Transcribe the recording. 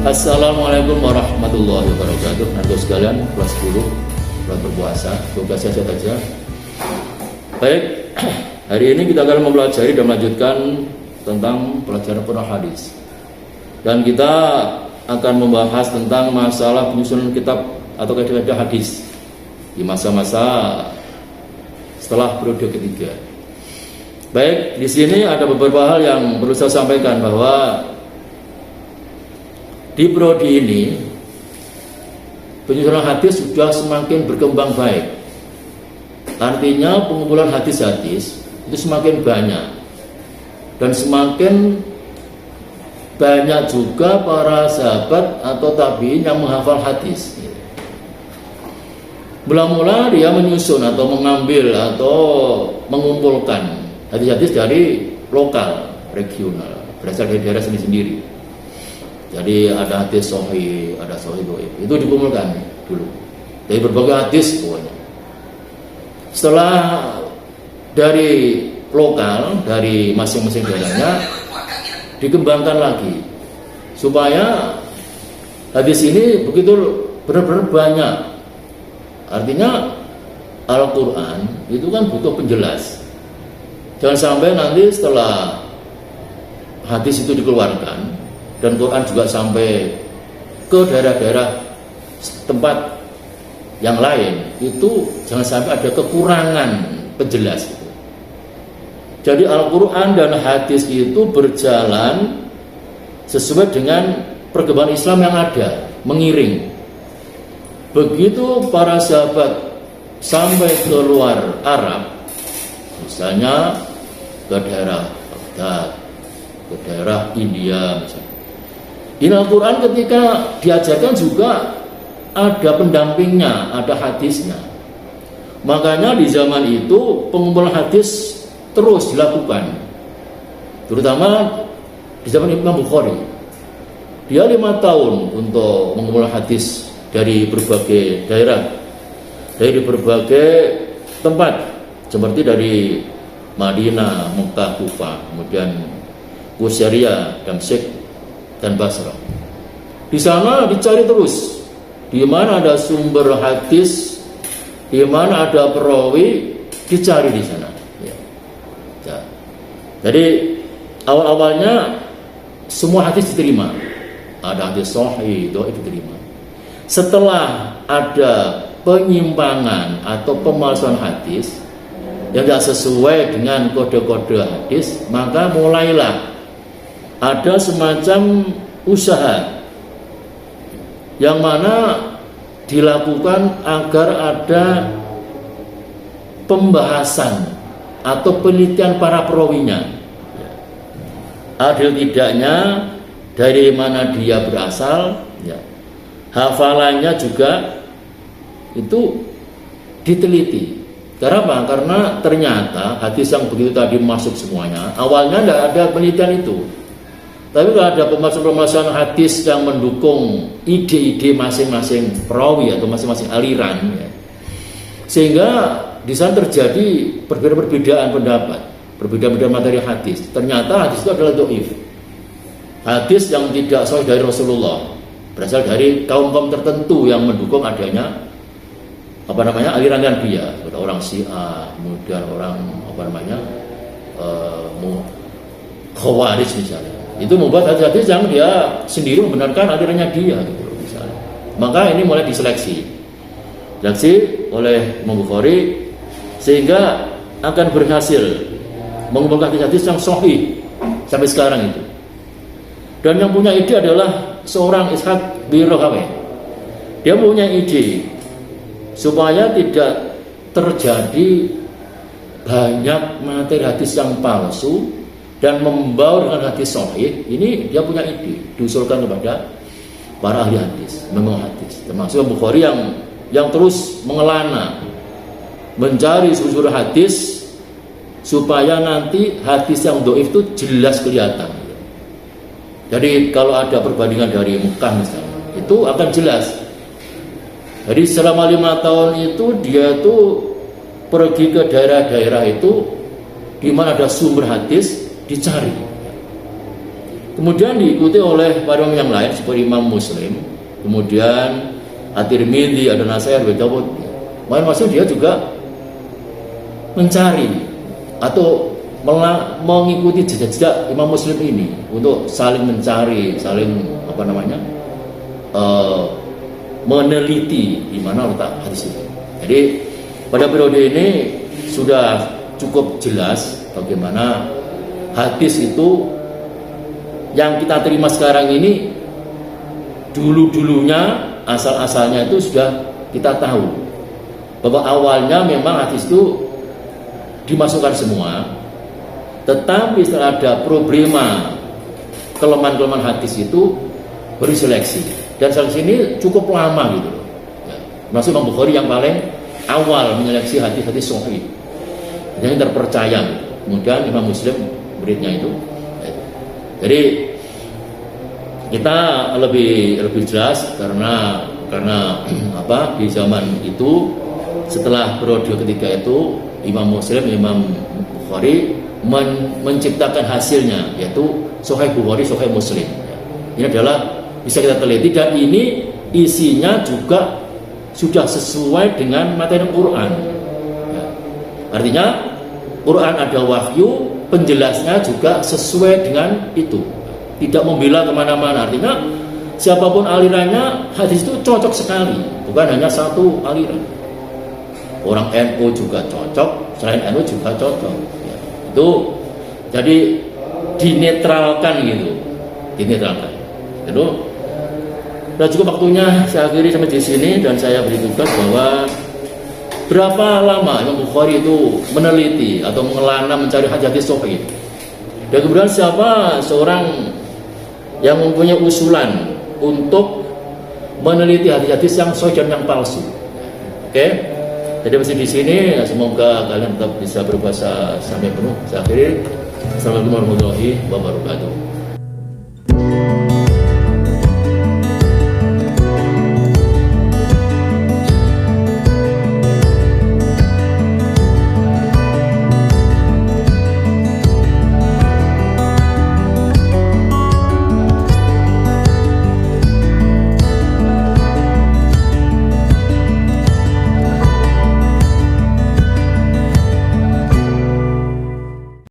Assalamualaikum warahmatullahi wabarakatuh. Anak sekalian, kelas 10 bulan berpuasa, semoga sehat saja. Baik, hari ini kita akan mempelajari dan melanjutkan tentang pelajaran Quran hadis. Dan kita akan membahas tentang masalah penyusunan kitab atau kaidah-kaidah hadis di masa-masa setelah periode ketiga. Baik, di sini ada beberapa hal yang perlu saya sampaikan bahwa di prodi ini penyusunan hadis sudah semakin berkembang baik. Artinya pengumpulan hadis-hadis itu semakin banyak dan semakin banyak juga para sahabat atau tabi'in yang menghafal hadis. Mula-mula dia menyusun atau mengambil atau mengumpulkan hadis-hadis dari lokal, regional, berasal dari daerah sendiri-sendiri. Jadi ada hadis sahih, ada sahih dhaif. Itu dikumpulkan dulu dari berbagai hadis pokoknya. Setelah dari lokal, dari masing-masing daerahnya dikembangkan lagi supaya hadis ini begitu benar-benar banyak. Artinya Al-Quran itu kan butuh penjelas. Jangan sampai nanti setelah hadis itu dikeluarkan dan Quran juga sampai ke daerah-daerah tempat yang lain, itu jangan sampai ada kekurangan penjelas. Jadi Al-Quran dan hadis itu berjalan sesuai dengan perkembangan Islam yang ada, mengiring. Begitu para sahabat sampai ke luar Arab, misalnya ke daerah Baghdad, ke daerah India misalnya, di Al-Quran ketika diajarkan juga ada pendampingnya, ada hadisnya. Makanya di zaman itu pengumpulan hadis terus dilakukan, terutama di zaman Imam Bukhari. Dia 5 tahun untuk mengumpulkan hadis dari berbagai daerah, dari berbagai tempat, seperti dari Madinah, Mekah, Kufah, kemudian Syria, Damsyik, dan Basrah. Di sana dicari terus di mana ada sumber hadis, di mana ada perawi, dicari di sana. Ya. Jadi awal-awalnya semua hadis diterima, ada hadis sahih itu diterima. Setelah ada penyimpangan atau pemalsuan hadis yang tidak sesuai dengan kode-kode hadis, maka mulailah ada semacam usaha yang mana dilakukan agar ada pembahasan atau penelitian para perawinya. Adil tidaknya, dari mana dia berasal, ya. Hafalannya juga itu diteliti. Karena apa? Karena ternyata hadis yang begitu tadi masuk semuanya, awalnya tidak ada penelitian itu. Tapi kalau ada pembahasan hadis yang mendukung ide-ide masing-masing perawi atau masing-masing aliran, ya, sehingga di sana terjadi perbedaan pendapat, perbedaan materi hadis. Ternyata hadis itu adalah dhaif. Hadis yang tidak sahih dari Rasulullah, berasal dari kaum-kaum tertentu yang mendukung adanya aliran dia, orang Syiah, kemudian orang Khawarij misalnya. Itu membuat hadis-hadis yang dia sendiri membenarkan alirannya dia, gitu misalnya. Maka ini mulai diseleksi oleh Imam Bukhari, sehingga akan berhasil mengumpulkan hadis yang sahih sampai sekarang itu. Dan yang punya ide adalah seorang Ishaq bin Rahawayh. Dia punya ide supaya tidak terjadi banyak materi hadis yang palsu dan membaur dengan hadis sahih. Ini dia punya ide, diusulkan kepada para ahli hadis, memang hadis, termasuk Bukhari yang terus mengelana mencari sumber hadis supaya nanti hadis yang dhaif itu jelas kelihatan. Jadi kalau ada perbandingan dari Mekah misalnya, itu akan jelas. Jadi selama 5 tahun itu dia tuh pergi ke daerah-daerah itu di mana ada sumber hadis, dicari. Kemudian diikuti oleh para yang lain seperti Imam Muslim, kemudian At-Tirmidzi, ada Nasai, Abu Dawud. Maksud dia juga mencari atau mengikuti jejak-jejak Imam Muslim ini untuk saling mencari, saling meneliti di mana letak hadis itu. Jadi pada periode ini sudah cukup jelas bagaimana hadis itu yang kita terima sekarang ini dulu-dulunya, asal-asalnya itu sudah kita tahu bahwa awalnya memang hadis itu dimasukkan semua, tetapi setelah ada problema kelemahan-kelemahan hadis itu baru seleksi, dan seleksi ini cukup lama gitu loh ya. Termasuk Imam Bukhari yang paling awal menyeleksi hadis-hadis sahih yang terpercaya, kemudian Imam Muslim muridnya itu. Jadi kita lebih jelas karena di zaman itu setelah periode ketiga itu Imam Muslim, Imam Bukhari menciptakan hasilnya, yaitu Sahih Bukhari, Sahih Muslim. Ini adalah bisa kita teliti, dan ini isinya juga sudah sesuai dengan materi Quran. Ya. Artinya Quran ada wahyu, penjelasnya juga sesuai dengan itu, tidak membela kemana-mana. Artinya siapapun alirannya, hadis itu cocok sekali, bukan hanya satu aliran. Orang NU juga cocok, selain NU juga cocok ya. Itu jadi dinetralkan gitu, dinetralkan. Itu sudah cukup waktunya, saya akhiri sampai di sini, dan saya beri tugas bahwa berapa lama Imam Bukhari itu meneliti atau mengelana mencari hadis sahih, dan kemudian siapa seorang yang mempunyai usulan untuk meneliti hadis-hadis yang sahih dan yang palsu. Oke? Jadi masih di sini, semoga kalian tetap bisa berbahasa sampai penuh. Saya akhiri. Assalamualaikum warahmatullahi wabarakatuh.